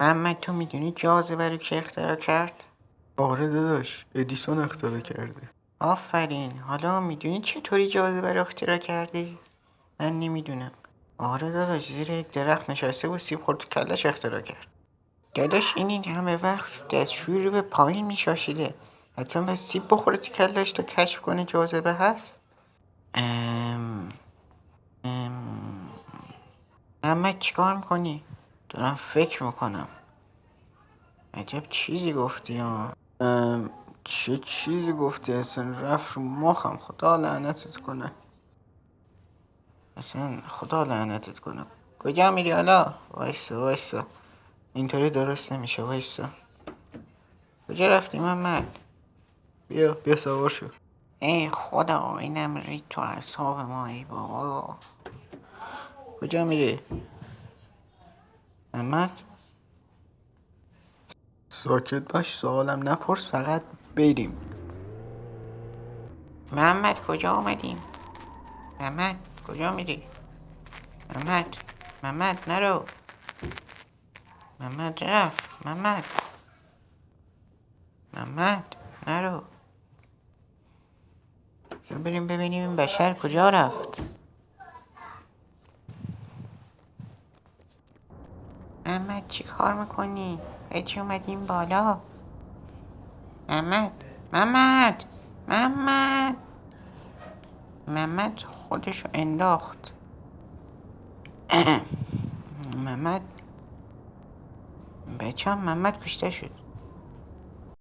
محمد تو میدونی جاذبه رو که اختراع کرد؟ آره داداش، ادیسون اختراع کرده. آفرین. حالا میدونی چطوری جاذبه رو اختراع کردی؟ من نمیدونم. آره داداش، زیر یک درخت نشسته و سیب خورد تو کلش اختراع کرد. داداش این همه وقت دستشویی رو به پایین میشاشیده، حتما به سیب بخوره تو کلش تا کشف کنه جاذبه هست. محمد چیکار میکنی؟ دارم فکر میکنم. عجب چیزی گفتی ها. چه چیزی گفتی اصلا؟ رفت رو مخم، خدا لعنتت کنه. اصلا خدا لعنتت کنه. کجا میری حالا؟ وایسا اینطوری درست نمیشه. وایسا. کجا رفتی محمد؟ بیا سوار شو. ای خدا، اینم رید تو اعصاب ما. ای بابا. کجا میری محمد؟ ساکت باش، سوالم نپرس، فقط بریم. محمد کجا آمدیم؟ محمد کجا میری؟ محمد نرو. محمد رفت. محمد نرو. بریم ببینیم این بشر کجا رفت. محمد چی کار میکنی؟ چی اومدیم بالا؟ محمد خودشو انداخت. محمد بچه محمد کشته شد.